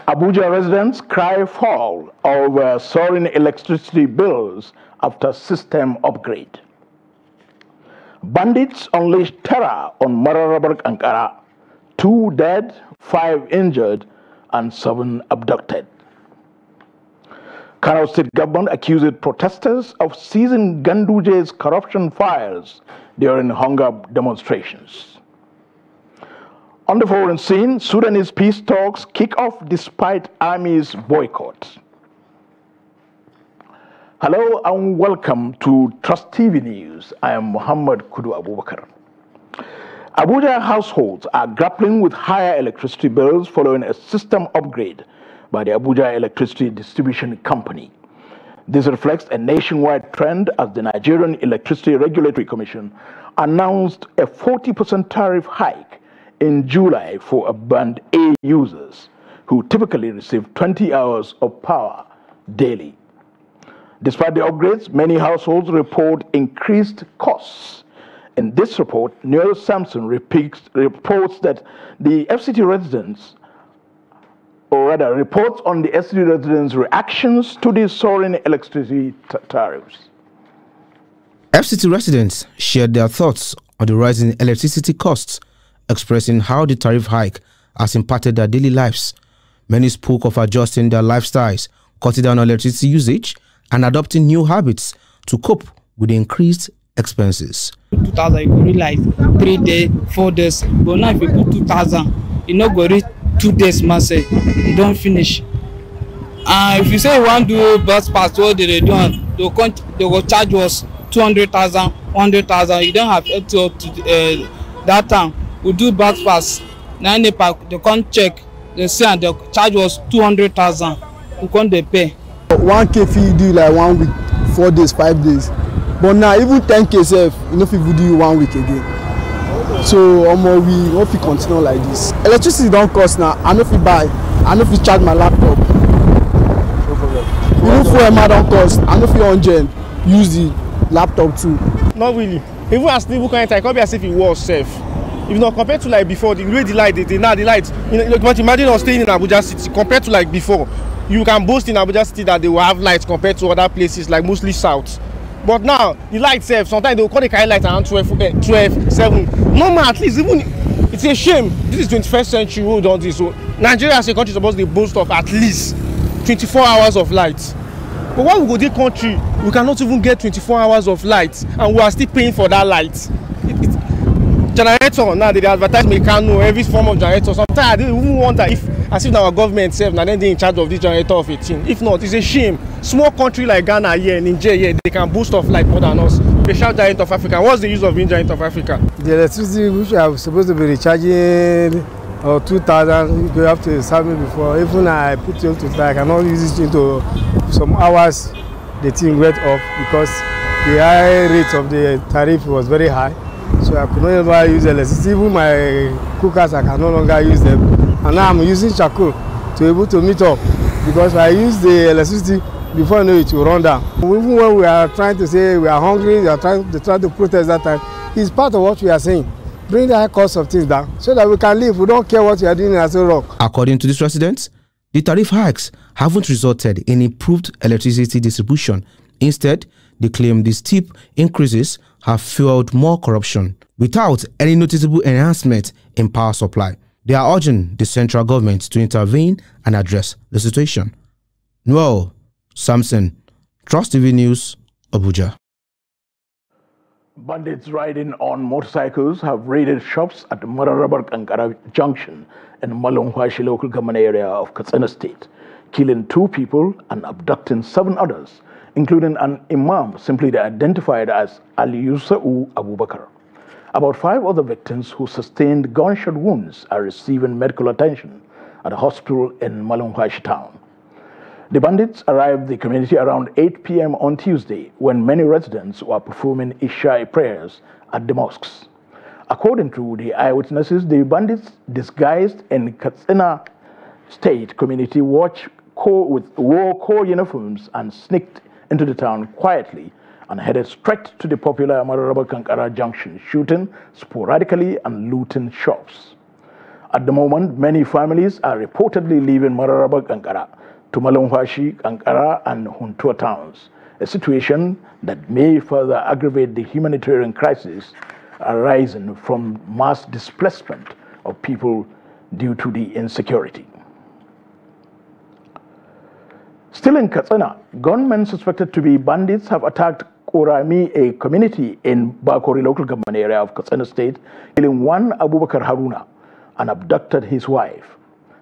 Abuja residents cry foul over soaring electricity bills after system upgrade. Bandits unleashed terror on Marabar, Kankara. 2 dead, 5 injured, and 7 abducted. Kano State government accused protesters of seizing Ganduje's corruption files during hunger demonstrations. On the foreign scene, Sudanese peace talks kick off despite army's boycott. Hello and welcome to Trust TV News. I am Muhammad Kudu Abubakar. Abuja households are grappling with higher electricity bills following a system upgrade by the Abuja Electricity Distribution Company. This reflects a nationwide trend as the Nigerian Electricity Regulatory Commission announced a 40% tariff hike in July for Band A users who typically receive 20 hours of power daily. Despite the upgrades, many households report increased costs. In this report, Noel Sampson reports that the FCT residents, or rather reports on the FCT residents' reactions to the soaring electricity tariffs. FCT residents shared their thoughts on the rising electricity costs, expressing how the tariff hike has impacted their daily lives. Many spoke of adjusting their lifestyles, cutting down on electricity usage, and adopting new habits to cope with the increased expenses. 2,000, you go realize 3 days, 4 days, but now if you put 2,000, you no go reach 2 days, man, say you don't finish. And if you say you want to do bus pass, what they do, they will charge us 200,000, 100,000. You don't have to that time. We do bus pass, now they can't check, they say and they charge us 200,000. We can't pay. 1K fee do like 1 week, 4 days, 5 days. But now even 10K self, you know, people do 1 week again. So we don't fit continue like this. Electricity don't cost now. I know if you buy, I know if you charge my laptop. Even for Emma don't cost. I know if you on use the laptop too. Not really. Even as Tinubu can't be as if it was safe. If not compared to like before, the way the light, now the lights. You know, but imagine us staying in Abuja City compared to like before. You can boast in Abuja City that they will have lights compared to other places like mostly south. But now the lights sometimes they will call the kind light around 12, 7. Normal at least, even it's a shame. This is 21st century we done this. So Nigeria as a country is supposed to boast of at least 24 hours of light. But when we go to the country, we cannot even get 24 hours of light and we are still paying for that light. Generator now they advertise Mekano, every form of generator. Sometimes I don't even wonder if as if our government self now then they in charge of this generator of 18. If not, it's a shame. Small country like Ghana here, Nigeria here, they can boost off light more than us. They shout giant of Africa. What's the use of being giant of Africa? The electricity which I supposed to be recharging 2,000, you have to serve me before. Even I put it to I cannot use it into some hours. The thing went off because the high rate of the tariff was very high. So I could no longer use electricity. Even my cookers, I can no longer use them. And now I'm using charcoal to be able to meet up because I use the electricity before I know it will run down. Even when we are trying to say we are hungry, we are trying to protest that time, it's part of what we are saying. Bring the high cost of things down so that we can live. We don't care what we are doing as a rock. According to these residents, the tariff hikes haven't resulted in improved electricity distribution. Instead, they claim the steep increases have fueled more corruption without any noticeable enhancement in power supply. They are urging the central government to intervene and address the situation. Noel Sampson, Trust TV News, Abuja. Bandits riding on motorcycles have raided shops at Marabar Kankara Junction in Malungwashi local government area of Katsina State, killing 2 people and abducting 7 others, including an imam simply identified as Ali Yusa'u Abubakar. About 5 other victims who sustained gunshot wounds are receiving medical attention at a hospital in Malungwashi town. The bandits arrived the community around 8 p.m. on Tuesday when many residents were performing Isha prayers at the mosques. According to the eyewitnesses, the bandits disguised in Katsina State community wore core uniforms and sneaked into the town quietly and headed straight to the popular Marabar Kankara Junction, shooting sporadically and looting shops. At the moment, many families are reportedly leaving Marabar, Kankara to Malumfashi, Kankara, and Huntua towns, a situation that may further aggravate the humanitarian crisis arising from mass displacement of people due to the insecurity. Still in Katsina, gunmen suspected to be bandits have attacked Korami, a community in Bakori local government area of Katsina state, killing one Abubakar Haruna and abducted his wife.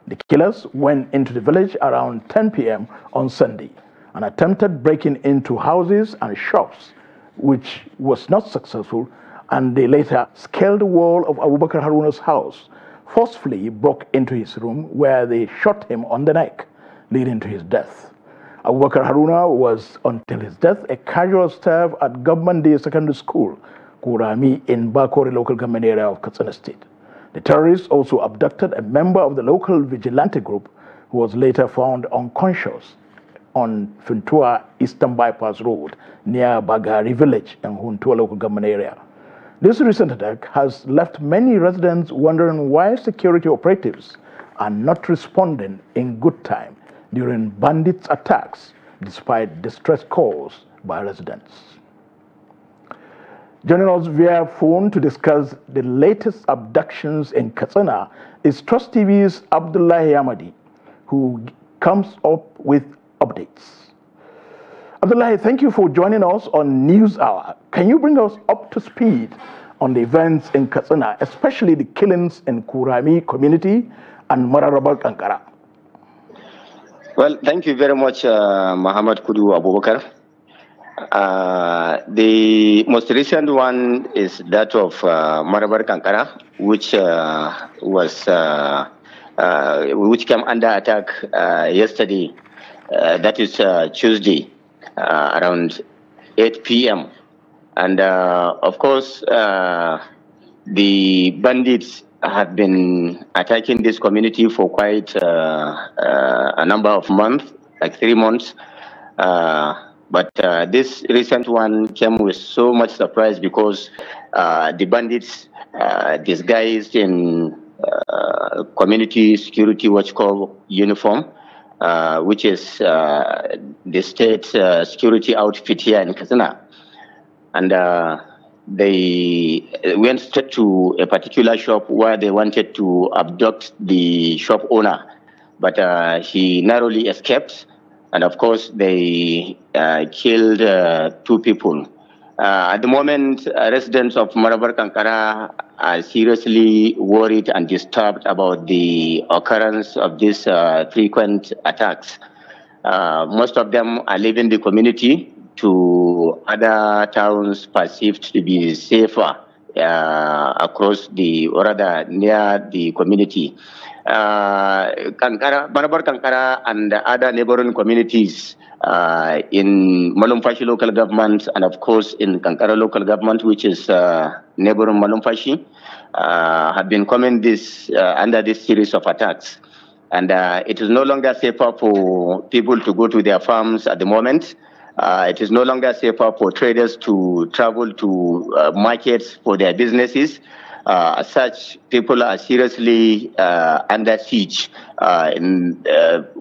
The killers went into the village around 10 p.m. on Sunday and attempted breaking into houses and shops, which was not successful, and they later scaled the wall of Abubakar Haruna's house, forcefully broke into his room where they shot him on the neck, leading to his death. Abubakar Haruna was, until his death, a casual staff at Government Day Secondary School, Kurami, in Bakori local government area of Katsina State. The terrorists also abducted a member of the local vigilante group who was later found unconscious on Funtua Eastern Bypass Road near Bagari village in Huntua local government area. This recent attack has left many residents wondering why security operatives are not responding in good time during bandits' attacks, despite distress calls by residents. Joining us via phone to discuss the latest abductions in Katsina is Trust TV's Abdullahi Ahmadi, who comes up with updates. Abdullahi, thank you for joining us on News Hour. Can you bring us up to speed on the events in Katsina, especially the killings in Kurami community and Marabar, Kankara? Well, thank you very much, Muhammad Kudu Abubakar. The most recent one is that of Marabar Kankara, which came under attack yesterday. That is Tuesday, around 8 p.m. And of course, the bandits have been attacking this community for quite a number of months, like 3 months. But this recent one came with so much surprise because the bandits disguised in community security watch corps uniform, which is the state security outfit here in Katsina. And they went straight to a particular shop where they wanted to abduct the shop owner, but he narrowly escaped. And of course, they killed 2 people. At the moment, residents of Marabar Kankara are seriously worried and disturbed about the occurrence of these frequent attacks. Most of them are leaving the community to other towns perceived to be safer across the, or rather near the community. Marabar Kankara and other neighboring communities in Malumfashi local government, and of course in Kankara local government, which is neighboring Malumfashi, have been coming under this series of attacks. And it is no longer safer for people to go to their farms at the moment. It is no longer safer for traders to travel to markets for their businesses. As such, people are seriously under siege in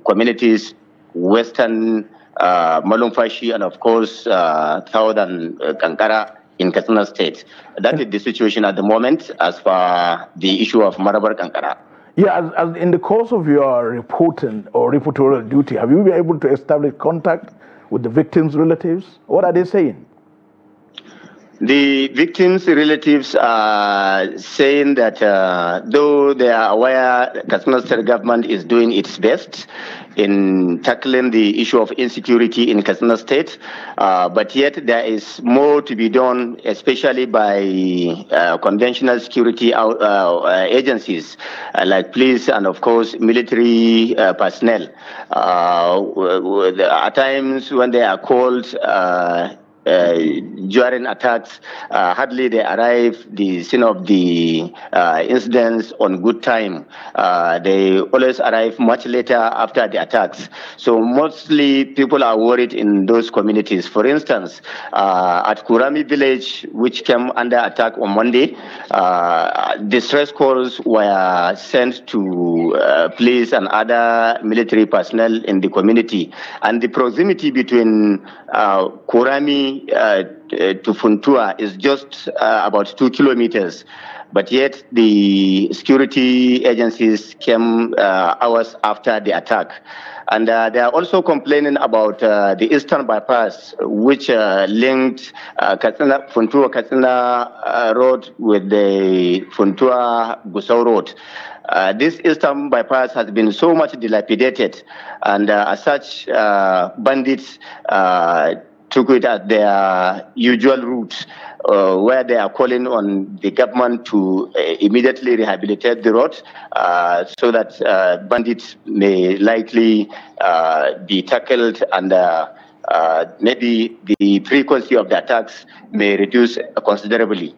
communities, Western Malumfashi, and of course, Southern Kankara in Katsina State. That is the situation at the moment as for the issue of Marabar Kankara. Yeah, as in the course of your reporting or reportorial duty, have you been able to establish contact with the victims' relatives? What are they saying? The victims' relatives are saying that though they are aware the Katsina State government is doing its best in tackling the issue of insecurity in Katsina State, but yet there is more to be done, especially by conventional security agencies like police and, of course, military personnel. At times when they are called, during attacks, hardly they arrive the scene of the incidents on good time. They always arrive much later after the attacks. So mostly people are worried in those communities. For instance, at Kurami village, which came under attack on Monday, distress calls were sent to police and other military personnel in the community. And the proximity between Kurami to Funtua is just about 2 kilometers, but yet the security agencies came hours after the attack. And they are also complaining about the Eastern Bypass, which linked Funtua-Katsina Road with the Funtua-Gusau Road. This Eastern Bypass has been so much dilapidated, and as such, bandits took it as their usual route, where they are calling on the government to immediately rehabilitate the road so that bandits may likely be tackled, and maybe the frequency of the attacks may reduce considerably.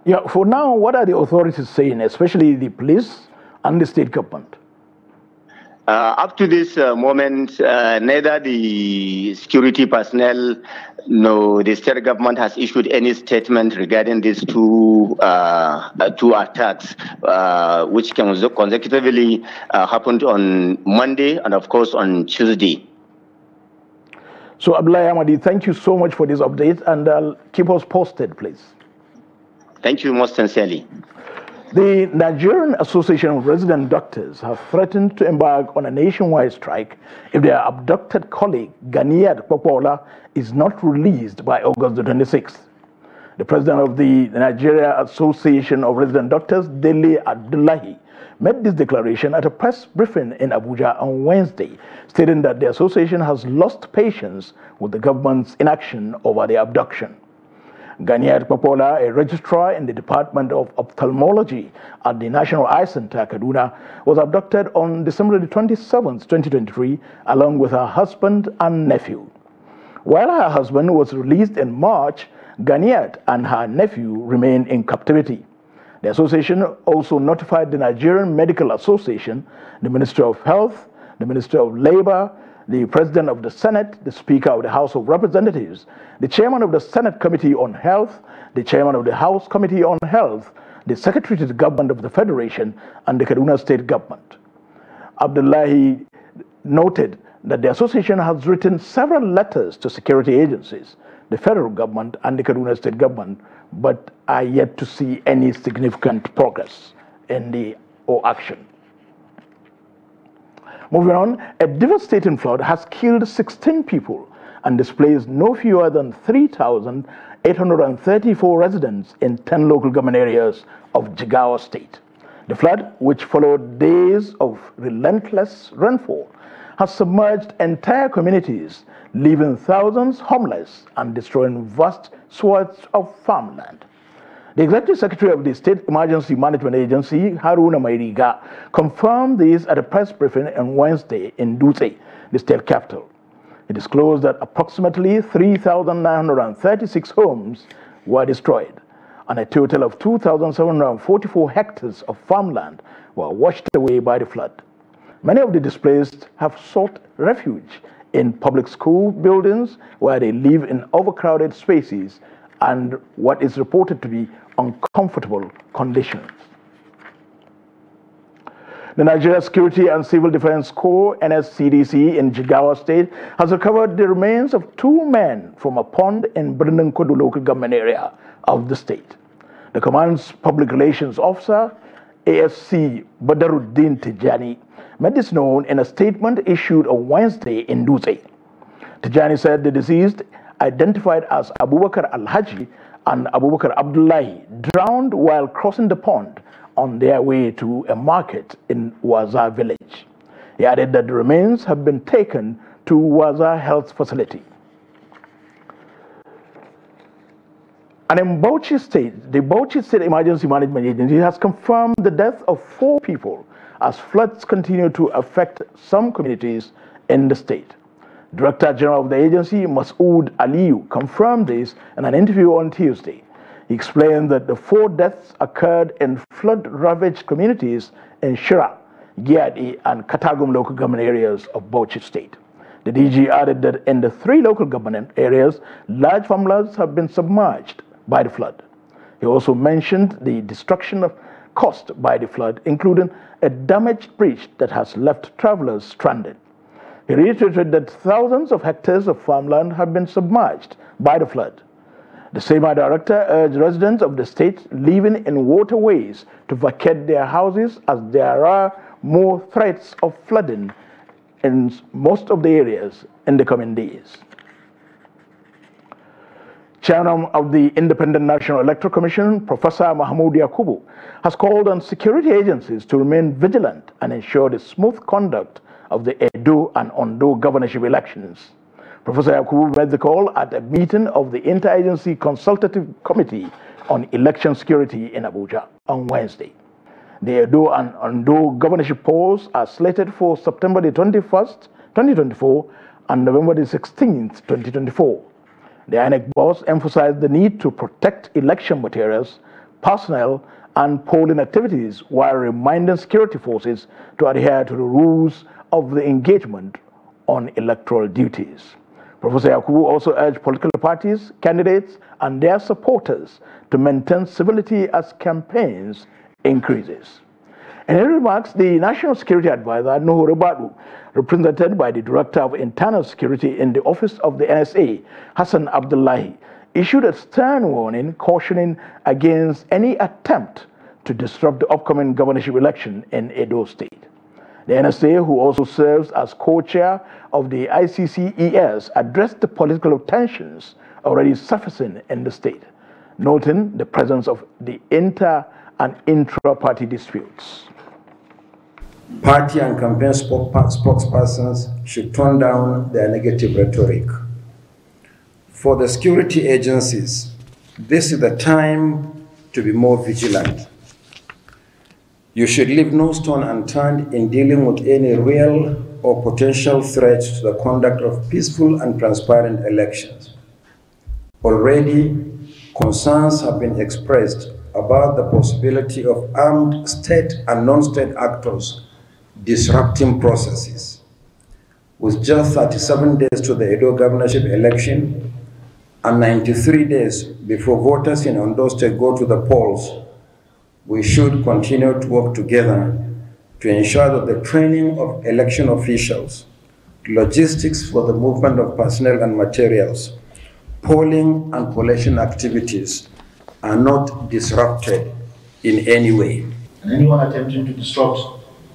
Yeah, for now, what are the authorities saying, especially the police and the state government? Up to this moment, neither the security personnel nor the state government has issued any statement regarding these two attacks, which consecutively happened on Monday and, of course, on Tuesday. So, Abdullahi Ahmadi, thank you so much for this update, and keep us posted, please. Thank you most sincerely. The Nigerian Association of Resident Doctors have threatened to embark on a nationwide strike if their abducted colleague, Ganiat Popola, is not released by August the 26th. The president of the Nigeria Association of Resident Doctors, Dele Abdullahi, made this declaration at a press briefing in Abuja on Wednesday, stating that the association has lost patience with the government's inaction over the abduction. Ganiat Popola, a registrar in the Department of Ophthalmology at the National Eye Center, Kaduna, was abducted on December 27, 2023, along with her husband and nephew. While her husband was released in March, Ganiat and her nephew remain in captivity. The association also notified the Nigerian Medical Association, the Ministry of Health, the Ministry of Labor, the President of the Senate, the Speaker of the House of Representatives, the Chairman of the Senate Committee on Health, the Chairman of the House Committee on Health, the Secretary to the Government of the Federation, and the Kaduna State Government. Abdullahi noted that the association has written several letters to security agencies, the federal government, and the Kaduna State Government, but are yet to see any significant progress in the action. Moving on, a devastating flood has killed 16 people and displaced no fewer than 3,834 residents in 10 local government areas of Jigawa State. The flood, which followed days of relentless rainfall, has submerged entire communities, leaving thousands homeless and destroying vast swaths of farmland. The Executive Secretary of the State Emergency Management Agency, Haruna Mairiga, confirmed this at a press briefing on Wednesday in Dutse, the state capital. He disclosed that approximately 3,936 homes were destroyed, and a total of 2,744 hectares of farmland were washed away by the flood. Many of the displaced have sought refuge in public school buildings where they live in overcrowded spaces and what is reported to be uncomfortable conditions. The Nigeria Security and Civil Defense Corps, NSCDC, in Jigawa State has recovered the remains of 2 men from a pond in Birnin-Kodu local government area of the state. The command's public relations officer, ASC Badaruddin Tijani, made this known in a statement issued on Wednesday in Dutse. Tijani said the deceased, identified as Abubakar Al-Haji and Abubakar Abdullahi, drowned while crossing the pond on their way to a market in Waza village. He added that the remains have been taken to Waza Health Facility. And in Bauchi State, the Bauchi State Emergency Management Agency has confirmed the death of 4 people as floods continue to affect some communities in the state. Director General of the agency, Masood Aliyu, confirmed this in an interview on Tuesday. He explained that the 4 deaths occurred in flood-ravaged communities in Shira, Giadi, and Katagum local government areas of Bauchi State. The DG added that in the 3 local government areas, large farmlands have been submerged by the flood. He also mentioned the destruction caused by the flood, including a damaged bridge that has left travelers stranded. He reiterated that thousands of hectares of farmland have been submerged by the flood. The SEMA director urged residents of the state living in waterways to vacate their houses as there are more threats of flooding in most of the areas in the coming days. Chairman of the Independent National Electoral Commission, Professor Mahmoud Yakubu, has called on security agencies to remain vigilant and ensure the smooth conduct of the Edo and Ondo governorship elections. Professor Yakubu made the call at a meeting of the Interagency Consultative Committee on Election Security in Abuja on Wednesday. The Edo and Ondo governorship polls are slated for September the 21st, 2024 and November the 16th, 2024. The INEC boss emphasized the need to protect election materials, personnel, and polling activities while reminding security forces to adhere to the rules of the engagement on electoral duties. Professor Yakubu also urged political parties, candidates, and their supporters to maintain civility as campaigns increases. In his remarks, the National Security Advisor, Nuhu Ribadu, represented by the Director of Internal Security in the Office of the NSA, Hassan Abdullahi, issued a stern warning cautioning against any attempt to disrupt the upcoming governorship election in Edo State. The NSA, who also serves as co-chair of the ICCES, addressed the political tensions already surfacing in the state, noting the presence of the inter- and intra-party disputes. Party and campaign spokespersons should tone down their negative rhetoric. For the security agencies, this is the time to be more vigilant. You should leave no stone unturned in dealing with any real or potential threat to the conduct of peaceful and transparent elections. Already, concerns have been expressed about the possibility of armed state and non-state actors disrupting processes. With just 37 days to the Edo governorship election and 93 days before voters in Ondo State go to the polls, we should continue to work together to ensure that the training of election officials, logistics for the movement of personnel and materials, polling and collation activities are not disrupted in any way. And anyone attempting to disrupt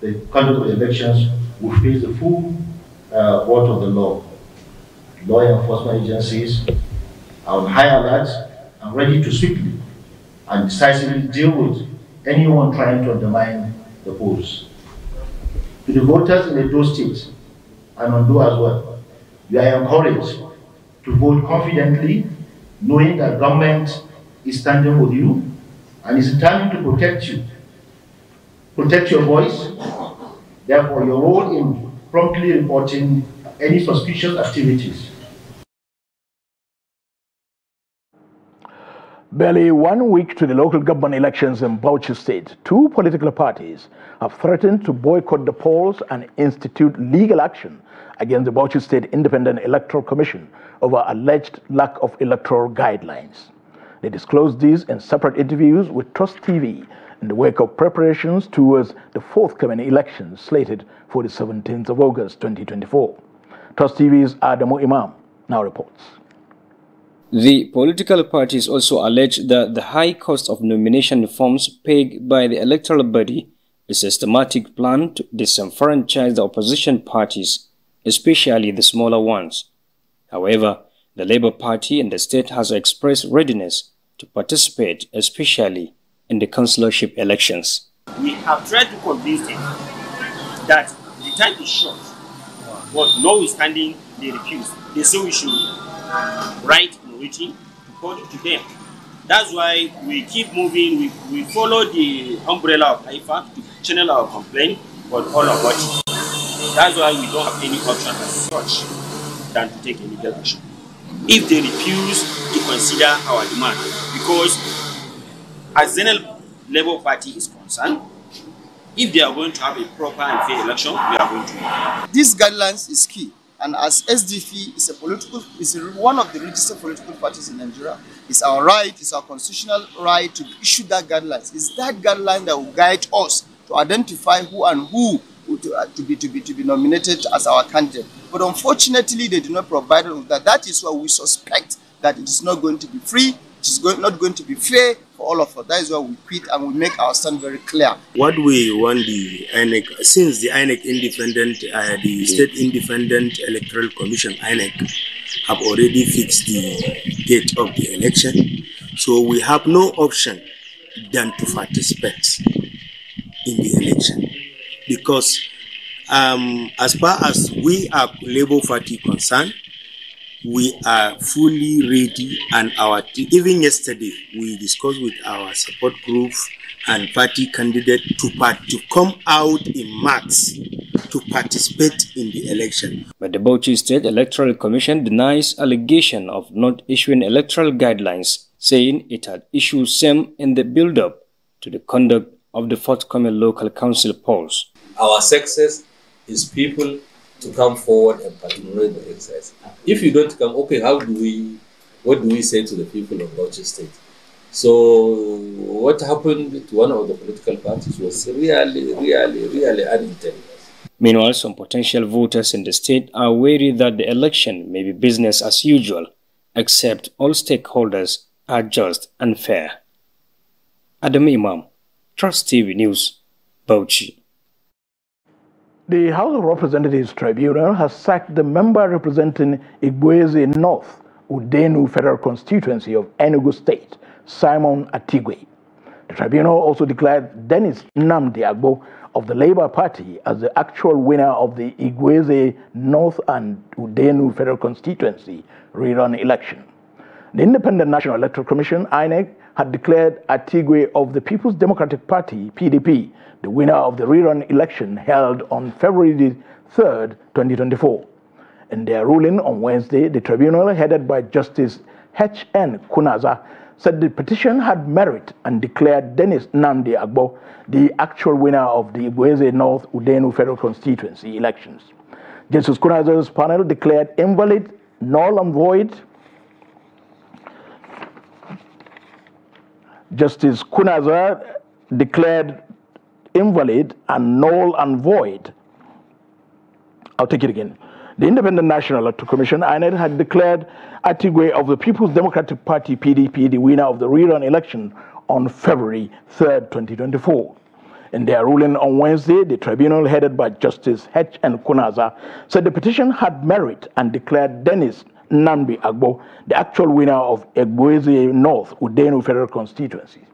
the conduct of the elections will face the full wrath of the law. Law enforcement agencies are on high alert and ready to swiftly and decisively deal with anyone trying to undermine the polls. To the voters in Edo State and Ondo as well, we are encouraged to vote confidently, knowing that government is standing with you and is determined to protect you. Protect your voice. Therefore, your role in promptly reporting any suspicious activities. Barely 1 week to the local government elections in Bauchi State, 2 political parties have threatened to boycott the polls and institute legal action against the Bauchi State Independent Electoral Commission over alleged lack of electoral guidelines. They disclosed these in separate interviews with Trust TV in the wake of preparations towards the forthcoming elections slated for the 17th of August 2024. Trust TV's Adamu Imam now reports. The political parties also allege that the high cost of nomination forms paid by the electoral body is a systematic plan to disenfranchise the opposition parties, especially the smaller ones. However, the Labour Party in the state has expressed readiness to participate, especially in the councillorship elections. We have tried to convince them that the time is short, but notwithstanding they refuse. They say we should write waiting according to them. That's why we keep moving. We follow the umbrella of IFAC to channel our complaint, but all of what. That's why we don't have any option as such. than to take a legal action if they refuse to consider our demand. Because as Zenel Labour Party is concerned, if they are going to have a proper and fair election, we are going to. These guidelines is key, and as SDP is one of the registered political parties in Nigeria, it's our right, it's our constitutional right to issue that guidelines. It's that guideline that will guide us to identify who to be nominated as our candidate. But unfortunately, they do not provide us with that. That is why we suspect that it is not going to be free, it is not going to be fair for all of us. That is why we quit and we make our stand very clear. What we want the INEC, since the INEC independent, the State Independent Electoral Commission, INEC, have already fixed the date of the election, so we have no option than to participate in the election. Because as far as we are Labour Party concerned, we are fully ready, and even yesterday we discussed with our support group and party candidate to come out in mass to participate in the election. But the Bauchi State Electoral Commission denies allegation of not issuing electoral guidelines, saying it had issued some in the build-up to the conduct of the forthcoming local council polls. Our success is people to come forward and participate in the exercise. If you don't come, okay, what do we say to the people of Bauchi State? So what happened to one of the political parties was really unintelligent. Meanwhile, some potential voters in the state are wary that the election may be business as usual, except all stakeholders are just and fair. Adam Imam, Trust TV News, Bauchi. The House of Representatives Tribunal has sacked the member representing Igboeze North, Udenu Federal Constituency of Enugu State, Simon Atigwe. The tribunal also declared Dennis Nnamdi Agbo of the Labour Party as the actual winner of the Igboeze North and Udenu Federal Constituency rerun election. The Independent National Electoral Commission, INEC, had declared Atigwe of the People's Democratic Party, PDP, the winner of the rerun election held on February 3rd, 2024. In their ruling on Wednesday, the tribunal, headed by Justice H.N. Kunaza, said the petition had merit and declared Dennis Nnamdi Agbo the actual winner of the Igboeze North Udenu Federal Constituency elections. Justice Kunaza's panel declared invalid, null and void. Justice Kunaza declared invalid and null and void. I'll take it again. The Independent National Electoral Commission, INEC, had declared Atigwe of the People's Democratic Party, PDP, the winner of the rerun election on February 3rd, 2024. In their ruling on Wednesday, the tribunal, headed by Justice H.N. Kunaza, said the petition had merit and declared Dennis Nnamdi Agbo the actual winner of Igboeze North Udenu Federal Constituency.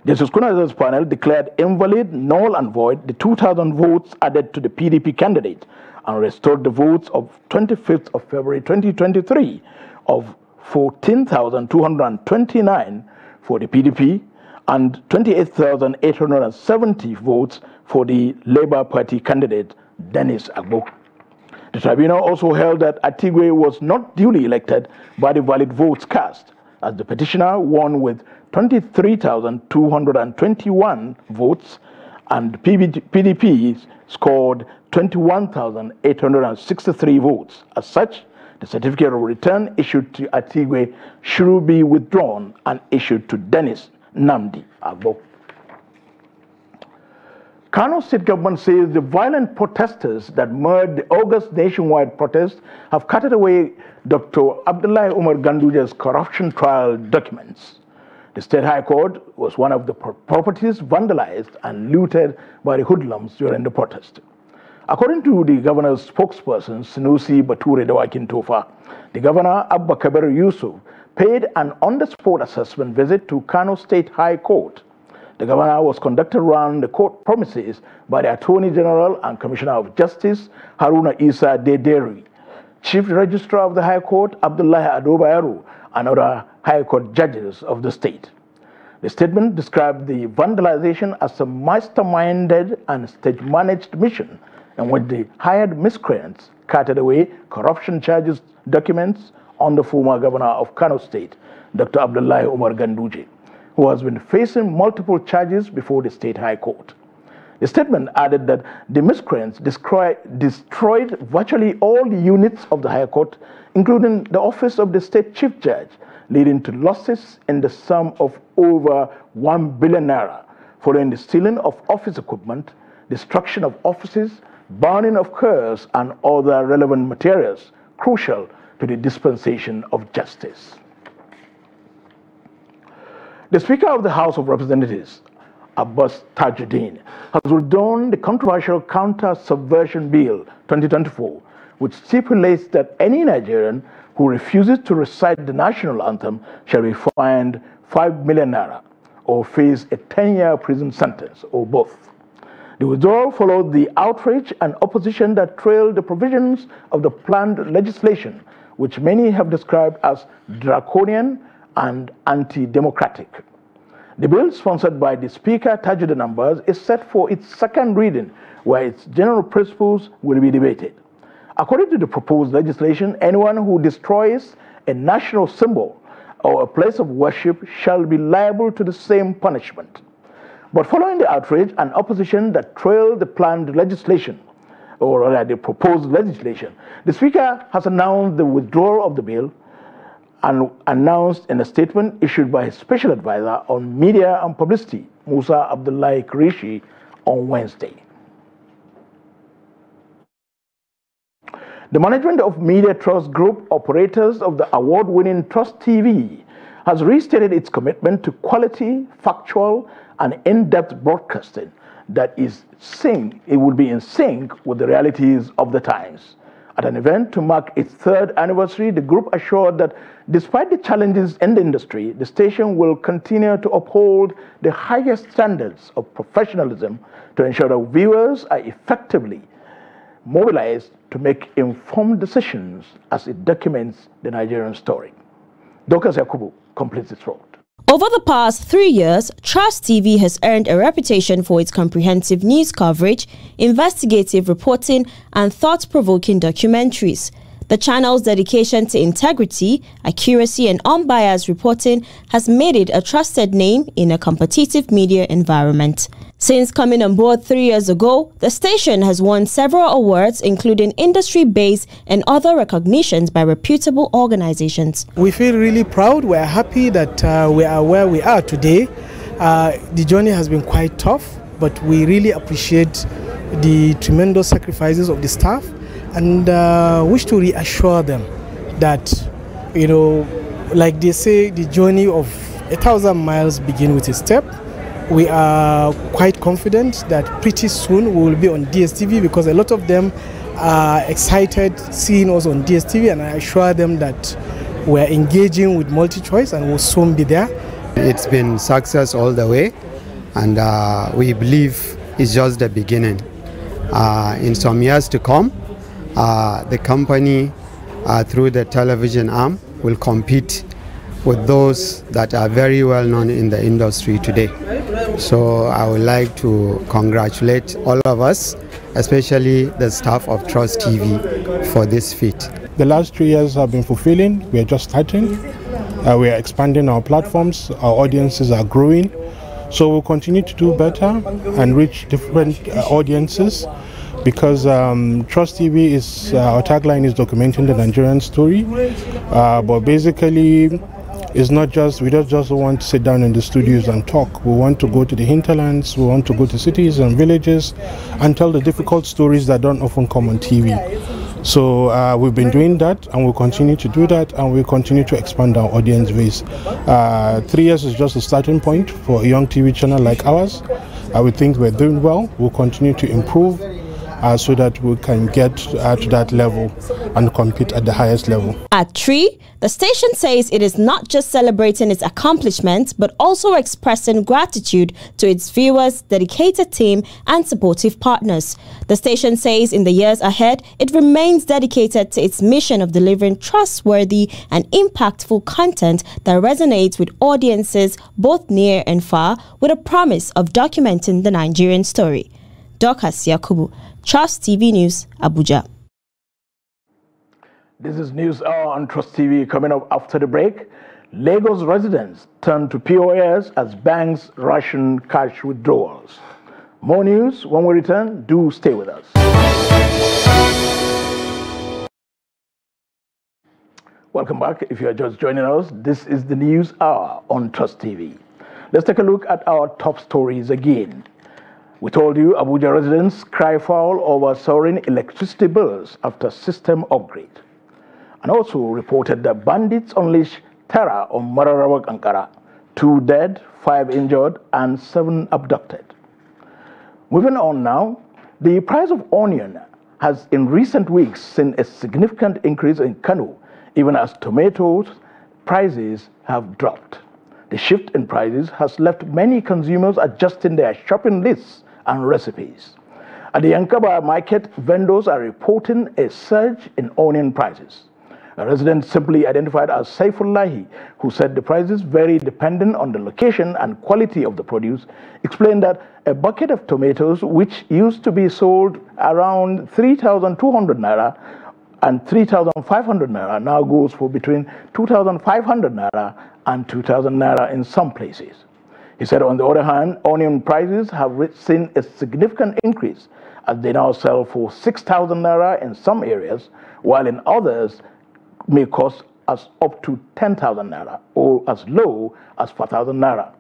Justice Kunaza's panel declared invalid, null and void the 2,000 votes added to the PDP candidate and restored the votes of 25th of February 2023 of 14,229 for the PDP and 28,870 votes for the Labour Party candidate Dennis Agbo. The tribunal also held that Atigwe was not duly elected by the valid votes cast, as the petitioner won with 23,221 votes and PDP scored 21,863 votes. As such, the certificate of return issued to Atigwe should be withdrawn and issued to Dennis Nnamdi Agbo. Kano State government says the violent protesters that marred the August nationwide protest have carted away Dr. Abdullahi Umar Ganduja's corruption trial documents. The State High Court was one of the properties vandalized and looted by the hoodlums during the protest. According to the governor's spokesperson, Sinusi Bature Dawakin Tofa, the governor, Abba Kabir Yusuf, paid an on-the-spot assessment visit to Kano State High Court. The governor was conducted around the court premises by the Attorney General and Commissioner of Justice, Haruna Isa Dederi, Chief Registrar of the High Court, Abdullahi Adobayaru, and other High Court judges of the state. The statement described the vandalization as a masterminded and stage-managed mission in which the hired miscreants carted away corruption charges documents on the former governor of Kano State, Dr. Abdullahi Umar Ganduje, who has been facing multiple charges before the State High Court. The statement added that the miscreants destroyed virtually all the units of the High Court, including the office of the State Chief Judge, leading to losses in the sum of over 1 billion naira, following the stealing of office equipment, destruction of offices, burning of cars, and other relevant materials crucial to the dispensation of justice. The Speaker of the House of Representatives, Abbas Tajuddin, has withdrawn the controversial Counter-Subversion Bill 2024, which stipulates that any Nigerian who refuses to recite the national anthem shall be fined 5 million naira or face a 10-year prison sentence, or both. The withdrawal followed the outrage and opposition that trailed the provisions of the planned legislation, which many have described as draconian and anti-democratic. The bill, sponsored by the Speaker Tajuddin Abbas, is set for its second reading, where its general principles will be debated. According to the proposed legislation, anyone who destroys a national symbol or a place of worship shall be liable to the same punishment. But following the outrage and opposition that trailed the planned legislation, or rather the proposed legislation, the Speaker has announced the withdrawal of the bill and announced in a statement issued by his special advisor on media and publicity, Musa Abdullahi Kurishi, on Wednesday. The management of Media Trust Group, operators of the award-winning Trust TV, has restated its commitment to quality, factual, and in-depth broadcasting that will be in sync with the realities of the times. At an event to mark its third anniversary, the group assured that despite the challenges in the industry, the station will continue to uphold the highest standards of professionalism to ensure that viewers are effectively mobilized to make informed decisions as it documents the Nigerian story. Dr. Yakubu completes its report. Over the past 3 years, Trust TV has earned a reputation for its comprehensive news coverage, investigative reporting, and thought-provoking documentaries. The channel's dedication to integrity, accuracy, and unbiased reporting has made it a trusted name in a competitive media environment. Since coming on board 3 years ago, the station has won several awards, including industry-based and other recognitions by reputable organizations. We feel really proud. We're happy that we are where we are today. The journey has been quite tough, but we really appreciate the tremendous sacrifices of the staff and wish to reassure them that, like they say, the journey of 1,000 miles begins with a step. We are quite confident that pretty soon we will be on DSTV, because a lot of them are excited seeing us on DSTV, and I assure them that we're engaging with MultiChoice and will soon be there. It's been success all the way, and we believe it's just the beginning. In some years to come, the company through the television arm will compete with those that are very well known in the industry today. So I would like to congratulate all of us, especially the staff of Trust TV, for this feat. The last 3 years have been fulfilling. We are just starting. We are expanding our platforms. Our audiences are growing. So we'll continue to do better and reach different audiences, because Trust TV is, our tagline is documenting the Nigerian story. But basically, it's not just, we don't just want to sit down in the studios and talk. We want to go to the hinterlands, we want to go to cities and villages and tell the difficult stories that don't often come on TV. So we've been doing that, and we'll continue to do that, and we'll continue to expand our audience base. 3 years is just a starting point for a young TV channel like ours. I would think we're doing well. We'll continue to improve so that we can get to that level and compete at the highest level. At 3, the station says it is not just celebrating its accomplishments, but also expressing gratitude to its viewers, dedicated team, and supportive partners. The station says in the years ahead, it remains dedicated to its mission of delivering trustworthy and impactful content that resonates with audiences both near and far, with a promise of documenting the Nigerian story. Dorcas Yakubu, Trust TV News, Abuja. This is News Hour on Trust TV. Coming up after the break, Lagos residents turn to POS as banks ration cash withdrawals. More news when we return. Do stay with us. Welcome back. If you are just joining us, this is the News Hour on Trust TV. Let's take a look at our top stories again. We told you Abuja residents cry foul over soaring electricity bills after system upgrade. And also reported that bandits unleash terror on Marabar, Kankara. 2 dead, 5 injured, and 7 abducted. Moving on now, the price of onion has in recent weeks seen a significant increase in Kano, even as tomatoes prices have dropped. The shift in prices has left many consumers adjusting their shopping lists and recipes. At the Yankaba market, vendors are reporting a surge in onion prices. A resident simply identified as Saifullahi, who said the prices vary depending on the location and quality of the produce, explained that a bucket of tomatoes, which used to be sold around 3,200 naira and 3,500 naira, now goes for between 2,500 naira and 2,000 naira in some places. He said, on the other hand, onion prices have seen a significant increase as they now sell for 6,000 naira in some areas, while in others may cost as up to 10,000 naira or as low as 4,000 naira.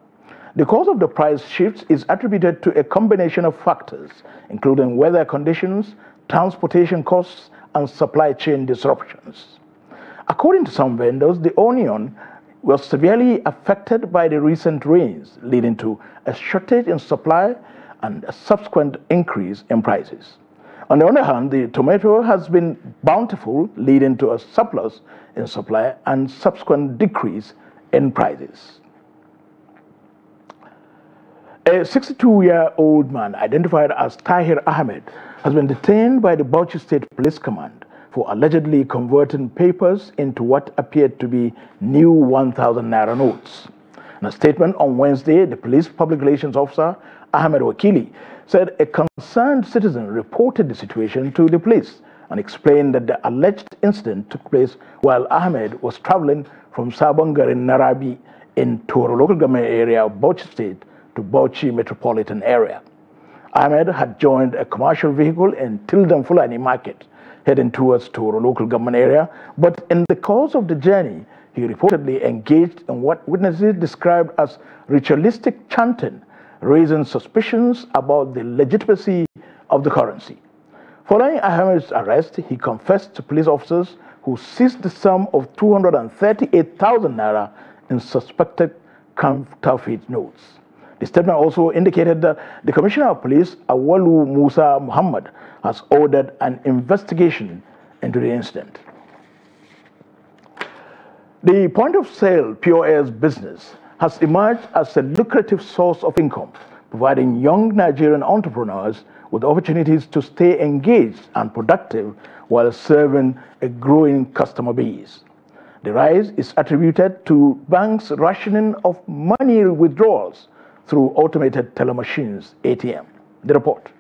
The cause of the price shifts is attributed to a combination of factors, including weather conditions, transportation costs, and supply chain disruptions. According to some vendors, the onion was severely affected by the recent rains, leading to a shortage in supply and a subsequent increase in prices. On the other hand, the tomato has been bountiful, leading to a surplus in supply and subsequent decrease in prices. A 62-year-old man identified as Tahir Ahmed has been detained by the Bauchi State Police Command for allegedly converting papers into what appeared to be new 1,000 naira notes. In a statement on Wednesday, the police public relations officer, Ahmed Wakili, said a concerned citizen reported the situation to the police and explained that the alleged incident took place while Ahmed was traveling from Sabongar in Narabi in Toro local government area of Bauchi State to Bauchi metropolitan area. Ahmed had joined a commercial vehicle in Tilden Fulani Market, heading towards Toro local government area, but in the course of the journey, he reportedly engaged in what witnesses described as ritualistic chanting, raising suspicions about the legitimacy of the currency. Following Ahmed's arrest, he confessed to police officers who seized the sum of 238,000 naira in suspected counterfeit notes. The statement also indicated that the Commissioner of Police, Awalu Musa Muhammad, has ordered an investigation into the incident. The point-of-sale POS business has emerged as a lucrative source of income, providing young Nigerian entrepreneurs with opportunities to stay engaged and productive while serving a growing customer base. The rise is attributed to banks' rationing of money withdrawals through automated teller machines, ATM. The report.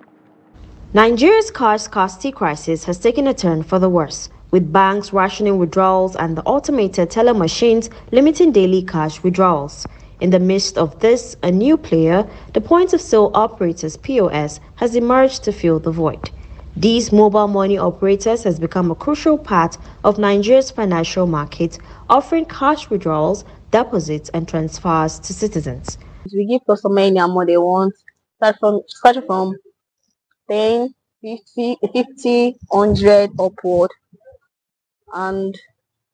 Nigeria's cash scarcity crisis has taken a turn for the worse, with banks rationing withdrawals and the automated teller machines limiting daily cash withdrawals. In the midst of this, a new player, the point-of-sale operators POS, has emerged to fill the void. These mobile money operators has become a crucial part of Nigeria's financial market, offering cash withdrawals, deposits, and transfers to citizens. We give customers any amount they want, starting from 10, 50, 100 upward. And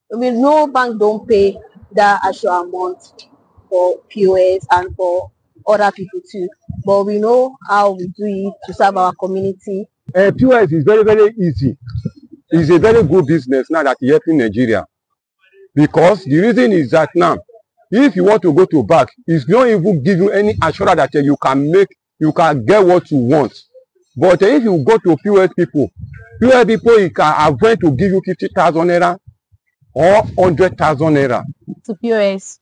no bank don't pay that actual amount for POS and for other people too. But we know how we do it to serve our community. POS is very, very easy. It's a very good business now that you're in Nigeria. Because the reason is that now, if you want to go to bank, it's not even give you any assurance that you can get what you want. But if you go to POS people you can avoid to give you 50,000 naira or 100,000 naira. To POS,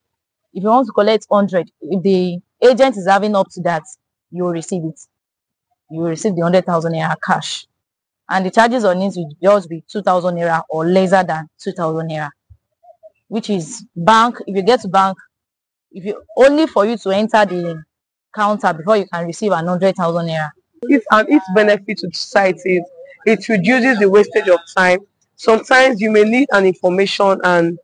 if you want to collect 100, if the agent is having up to that, you will receive it. You will receive the 100,000 naira cash. and the charges on it will just be 2,000 naira or lesser than 2,000 naira, which is bank. If you get to bank, if you only for you to enter the counter before you can receive 100,000 naira. Its benefit to society is it reduces the wastage of time. Sometimes you may need an information and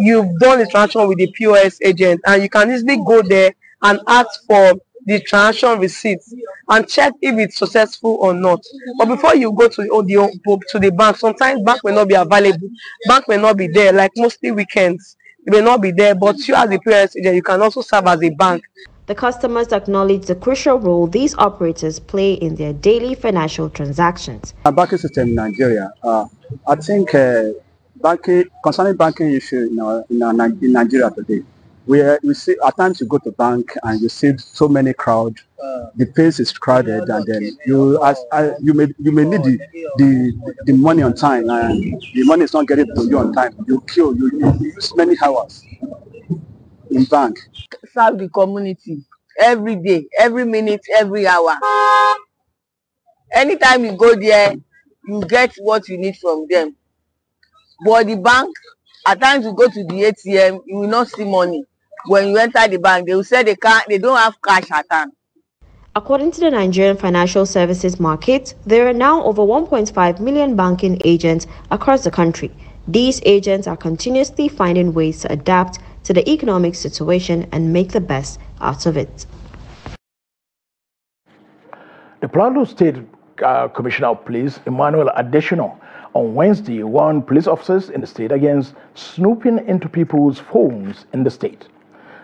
you've done the transaction with the POS agent, and you can easily go there and ask for the transaction receipt and check if it's successful or not. But before you go to the bank, sometimes bank may not be available, bank may not be there, like mostly weekends it may not be there, but you as the POS agent, you can also serve as a bank. The customers acknowledge the crucial role these operators play in their daily financial transactions. Our banking system in Nigeria, I think concerning banking issue in Nigeria today, we see at times you go to bank and you see so many crowd, the place is crowded, and then you may need the money on time, and the money is not getting to you on time. You use many hours in bank. Serve the community every day, every minute, every hour. Anytime you go there, you get what you need from them. But the bank, at times you go to the ATM, you will not see money. When you enter the bank, they will say they don't have cash at hand. According to the Nigerian financial services market, there are now over 1.5 million banking agents across the country. These agents are continuously finding ways to adapt to the economic situation and make the best out of it. The Plateau State Commissioner of Police, Emmanuel Adesina, on Wednesday warned police officers in the state against snooping into people's phones in the state.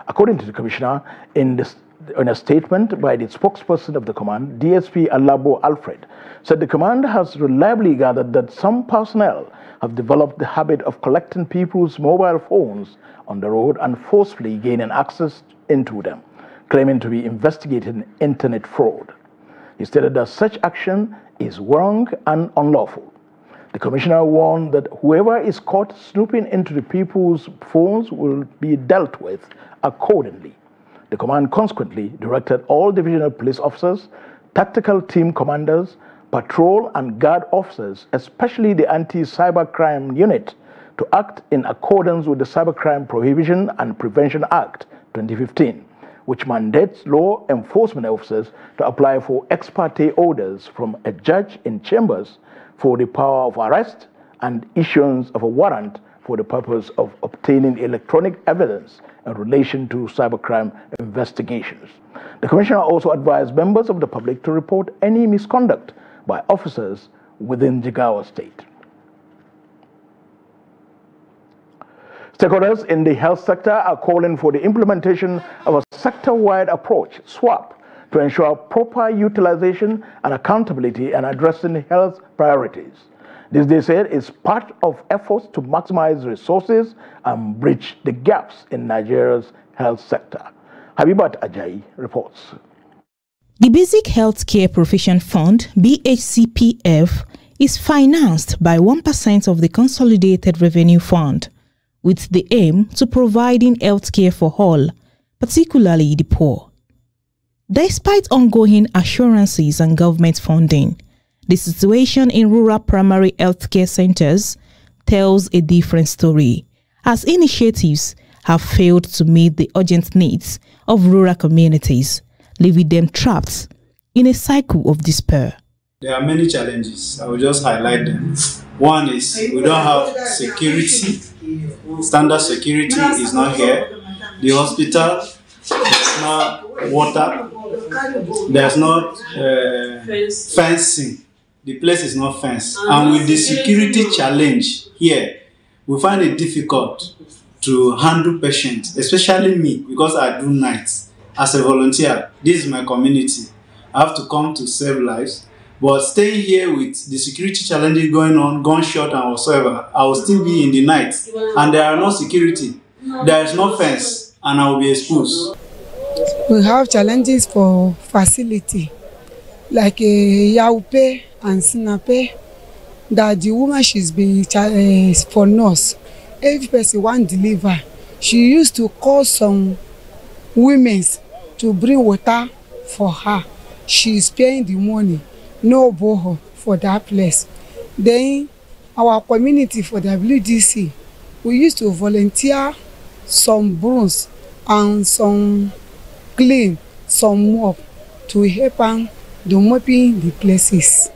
According to the commissioner, in a statement by the spokesperson of the command, DSP Alabo Alfred, said the command has reliably gathered that some personnel have developed the habit of collecting people's mobile phones on the road and forcefully gaining access into them, claiming to be investigating internet fraud. He stated that such action is wrong and unlawful. The commissioner warned that whoever is caught snooping into the people's phones will be dealt with accordingly. The command consequently directed all divisional police officers, tactical team commanders, patrol and guard officers, especially the Anti-Cybercrime Unit, to act in accordance with the Cybercrime Prohibition and Prevention Act 2015, which mandates law enforcement officers to apply for ex parte orders from a judge in chambers for the power of arrest and issuance of a warrant for the purpose of obtaining electronic evidence in relation to cybercrime investigations. The commissioner also advised members of the public to report any misconduct by officers within Jigawa State. Stakeholders in the health sector are calling for the implementation of a sector-wide approach, SWAP, to ensure proper utilization and accountability in addressing health priorities. This, they said, is part of efforts to maximize resources and bridge the gaps in Nigeria's health sector. Habibat Ajayi reports. The Basic Healthcare Provision Fund, BHCPF, is financed by 1% of the Consolidated Revenue Fund, with the aim to providing healthcare for all, particularly the poor. Despite ongoing assurances and government funding, the situation in rural primary healthcare centers tells a different story, as initiatives have failed to meet the urgent needs of rural communities, leaving them trapped in a cycle of despair. There are many challenges. I will just highlight them. One is we don't have security. Standard security is not here. The hospital, there's not water, there's not fencing. The place is not fenced. And with the security challenge here, we find it difficult to handle patients, especially me, because I do nights. As a volunteer, this is my community. I have to come to save lives. But staying here with the security challenges going on, gunshot and whatsoever, I will still be in the night. And there are no security. There is no fence, and I will be exposed. We have challenges for facility, like Yaupe and Sinape, that the woman she's been for nurse. Every person want deliver. She used to call some women to bring water for her. She is paying the money. No boho for that place. Then our community for the WDC, we used to volunteer some brooms and some clean, some mop to help on the mopping the places.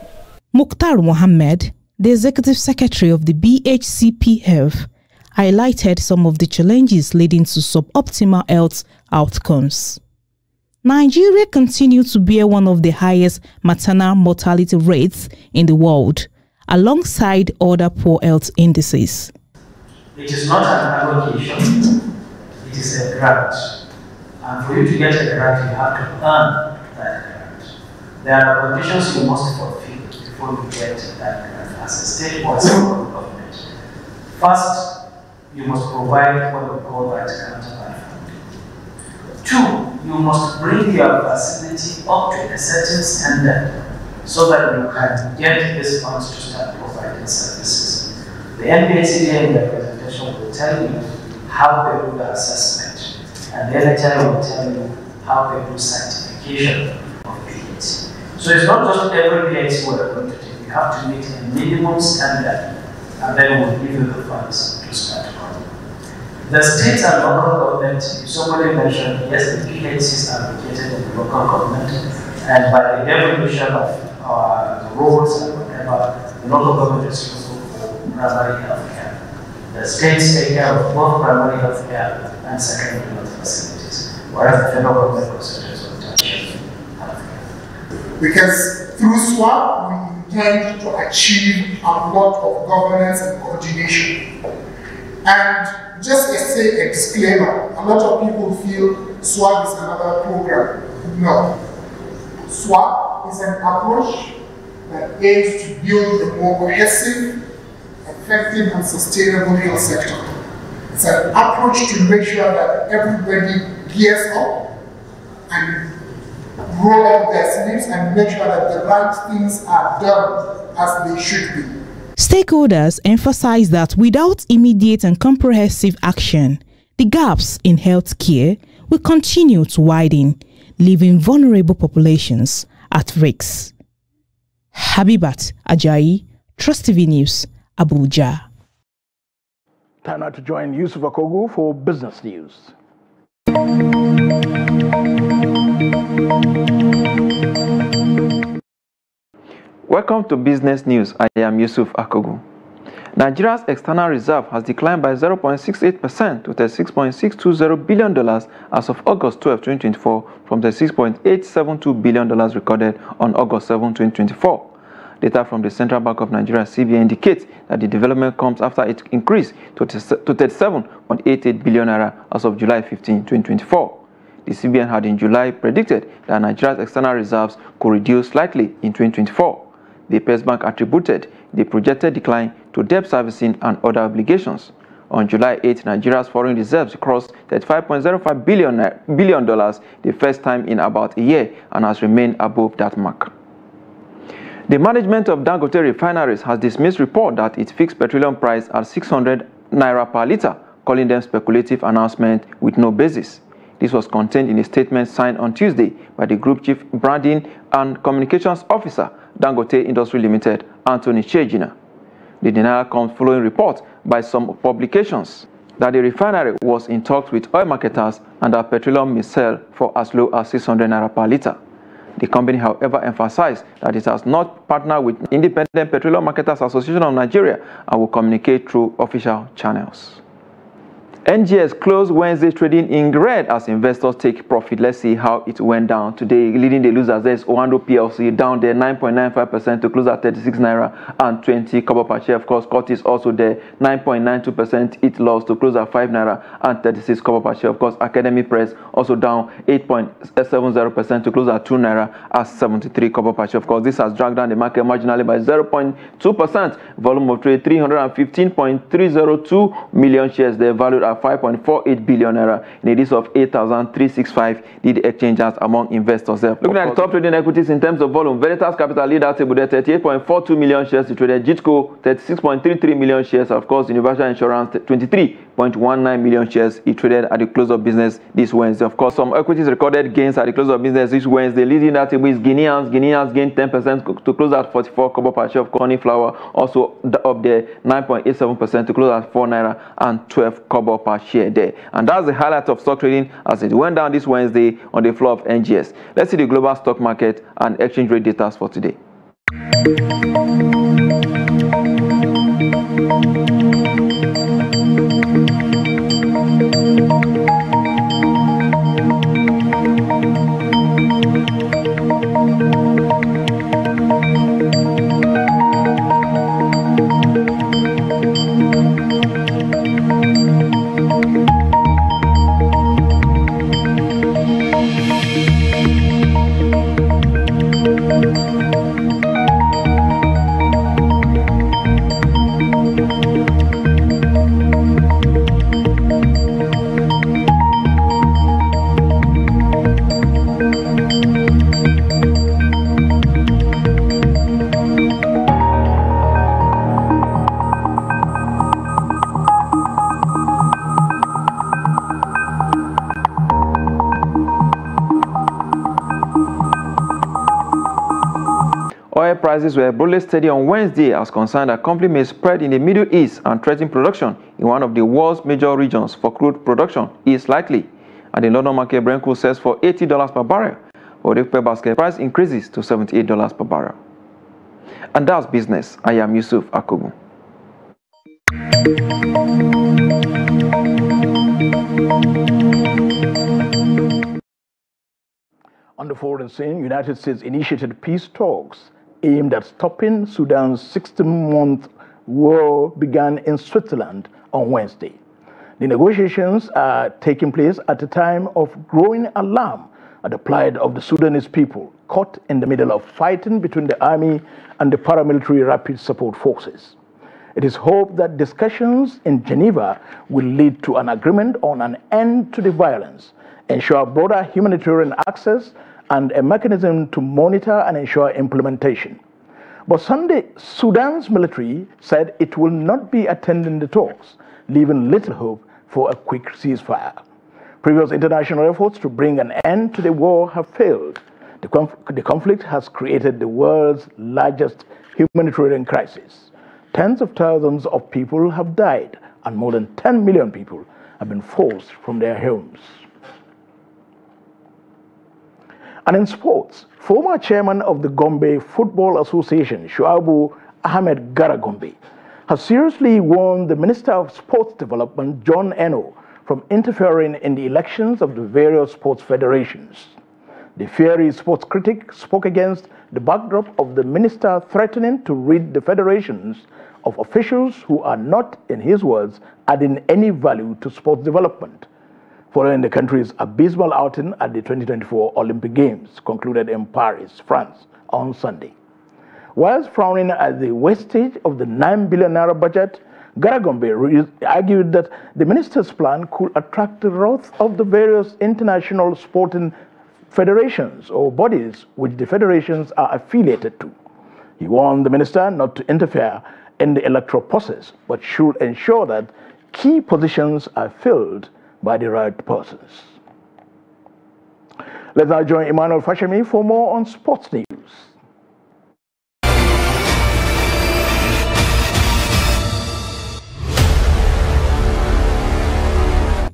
Mukhtar Mohammed, the executive secretary of the BHCPF, highlighted some of the challenges leading to suboptimal health outcomes. Nigeria continues to bear one of the highest maternal mortality rates in the world, alongside other poor health indices. It is not an allocation, it is a grant. And for you to get a grant, you have to earn that grant. There are conditions you must fulfill before you get that grant as a state or central government. First, you must provide what we call right counterpart funding. Two, you must bring your facility up to a certain standard so that you can get these funds to start providing services. The NPHCDA in the presentation will tell you how they do the assessment, and the NHI will tell you how they do certification of PHC. So it's not just every PHC we're going to take. You have to meet a minimum standard, and then we'll give you the funds to start running. The states and local government, somebody mentioned, yes, the PHCs are located in the local government, and by the definition of the roads and whatever, the local government is responsible for primary health care. The states take care of both primary health care and secondary health facilities, whereas the federal government concentrates on tertiary health care. Because through SWAP, we intend to achieve a lot of governance and coordination. And just a disclaimer, a lot of people feel SWAP is another program. No. SWAP is an approach that aims to build a more cohesive, effective, and sustainable health sector. It's an approach to make sure that everybody gears up and roll up their sleeves and make sure that the right things are done as they should be. Stakeholders emphasize that without immediate and comprehensive action, the gaps in healthcare will continue to widen, leaving vulnerable populations at risk. Habibat Ajayi, Trust TV News, Abuja. Time now to join Yusuf Akogu for business news. Welcome to Business News. I am Yusuf Akogu. Nigeria's external reserve has declined by 0.68% to $36.620 billion as of August 12, 2024, from the $6.872 billion recorded on August 7, 2024. Data from the Central Bank of Nigeria (CBN) indicates that the development comes after it increased to 37.88 billion naira as of July 15, 2024. The CBN had in July predicted that Nigeria's external reserves could reduce slightly in 2024. The Apex Bank attributed the projected decline to debt servicing and other obligations. On July 8, Nigeria's foreign reserves crossed $35.05 billion, the first time in about a year, and has remained above that mark. The management of Dangote refineries has dismissed report that it fixed petroleum price at 600 naira per litre, calling them speculative announcement with no basis. This was contained in a statement signed on Tuesday by the Group Chief Branding and Communications Officer, Dangote Industry Limited, Anthony Chejina. The denial comes following reports by some publications that the refinery was in talks with oil marketers and that petroleum may sell for as low as 600 naira per litre. The company, however, emphasized that it has not partnered with Independent Petroleum Marketers Association of Nigeria and will communicate through official channels. NGX closed Wednesday trading in red as investors take profit. Let's see how it went down today. Leading the losers, there's Oando PLC down there 9.95% to close at 36 naira and 20 kobo per share. Of course, Curtis also there 9.92% it lost to close at 5 naira and 36 kobo per share. Of course, Academy Press also down 8.70% to close at 2 naira at 73 kobo per share. Of course, this has dragged down the market marginally by 0.2%. Volume of trade 315.302 million shares. They're valued at by 5.48 billion naira in a list of 8,365 did exchangers among investors. Looking at the top trading equities in terms of volume, Veritas Capital lead that table there, 38.42 million shares to traded, Jitco 36.33 million shares, of course Universal Insurance 23.19 million shares it traded at the close of business this Wednesday. Of course, some equities recorded gains at the close of business this Wednesday. Leading that table is Guineans. Guineans gained 10% to close at 44 kobo per share of corn flour, also up there 9.87% to close at 4 naira and 12 kobo per share there. And that's the highlight of stock trading as it went down this Wednesday on the floor of NGS. Let's see the global stock market and exchange rate data for today. Oil prices were broadly steady on Wednesday as concern that conflict may spread in the Middle East and threaten production in one of the world's major regions for crude production is likely. And the London market, Brent crude sells for $80 per barrel, while the basket price increases to $78 per barrel. And that's business. I am Yusuf Akogu. On the foreign scene, United States initiated peace talks aimed at stopping Sudan's 16-month war began in Switzerland on Wednesday. The negotiations are taking place at a time of growing alarm at the plight of the Sudanese people caught in the middle of fighting between the army and the paramilitary rapid support forces. It is hoped that discussions in Geneva will lead to an agreement on an end to the violence, ensure broader humanitarian access, and a mechanism to monitor and ensure implementation. But Sunday, Sudan's military said it will not be attending the talks, leaving little hope for a quick ceasefire. Previous international efforts to bring an end to the war have failed. The conflict has created the world's largest humanitarian crisis. Tens of thousands of people have died, and more than 10 million people have been forced from their homes. And in sports, former chairman of the Gombe Football Association, Shuabu Ahmed Garagombe, has seriously warned the Minister of Sports Development, John Eno, from interfering in the elections of the various sports federations. The fiery sports critic spoke against the backdrop of the minister threatening to rid the federations of officials who are not, in his words, adding any value to sports development, following the country's abysmal outing at the 2024 Olympic Games, concluded in Paris, France, on Sunday. Whilst frowning at the wastage of the 9 billion naira budget, Garagombe argued that the minister's plan could attract the wrath of the various international sporting federations or bodies which the federations are affiliated to. He warned the minister not to interfere in the electoral process, but should ensure that key positions are filled by the right persons. Let's now join Emmanuel Fashemi for more on sports news.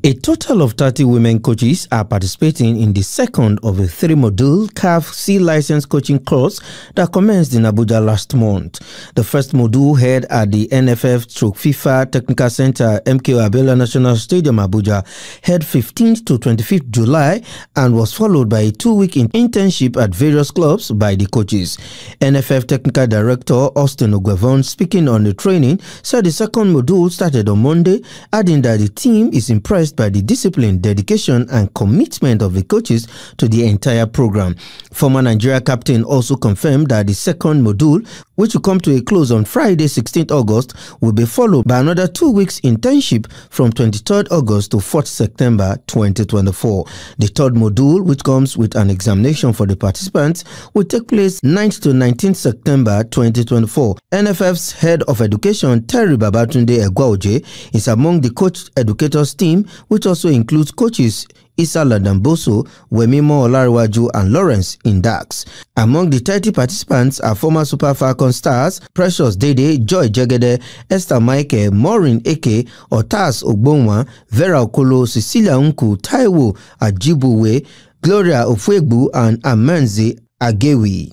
A total of 30 women coaches are participating in the second of a 3-module CAF C-license coaching course that commenced in Abuja last month. The first module held at the NFF/FIFA Technical Center, MKO Abiola National Stadium, Abuja, held 15th to 25th July and was followed by a 2-week internship at various clubs by the coaches. NFF Technical Director Austin Ogwevon, speaking on the training, said the second module started on Monday, adding that the team is impressed amazed by the discipline, dedication, and commitment of the coaches to the entire program. Former Nigeria captain also confirmed that the second module, which will come to a close on Friday, 16th August, will be followed by another 2 weeks internship from 23rd August to 4th September 2024. The third module, which comes with an examination for the participants, will take place 9th to 19th September 2024. NFF's head of education, Terry Babatunde Egwaoje, is among the coach educators team, which also includes coaches Issa Ladamboso, Wemimo Olariwaju, and Lawrence Indax. Among the 30 participants are former Super Falcon stars Precious Dede, Joy Jegede, Esther Michael, Maureen Eke, Otas Ogbonwa, Vera Okolo, Cecilia Unku, Taiwo Ajibuwe, Gloria Ofwegbu, and Amenzi Agewi.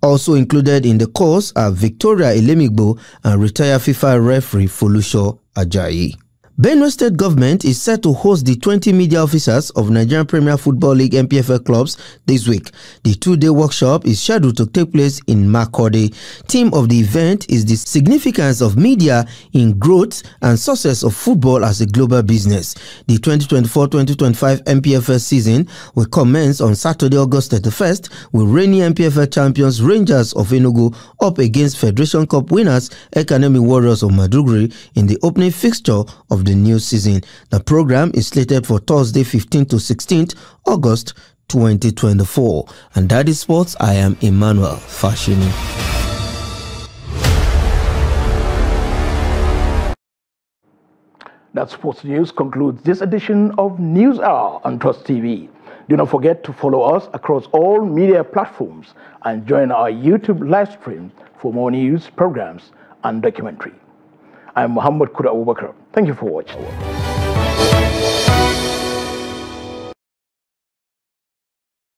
Also included in the course are Victoria Elemigbo and retired FIFA referee Folusho Ajayi. Benue State government is set to host the 20 media officers of Nigerian Premier Football League NPFL clubs this week. The two-day workshop is scheduled to take place in Makurdi. Theme of the event is the significance of media in growth and success of football as a global business. The 2024-2025 NPFL season will commence on Saturday, August 31st, with reigning NPFL champions Rangers of Enugu up against Federation Cup winners Academy Warriors of Maduguri in the opening fixture of the new season. The program is slated for Thursday 15th to 16th August 2024. And that is sports. I am Emmanuel Fashini. That sports news concludes this edition of News Hour on Trust TV. Do not forget to follow us across all media platforms and join our YouTube live stream for more news, programs, and documentary. I'm Muhammad Kuda Abubakar. Thank you for watching.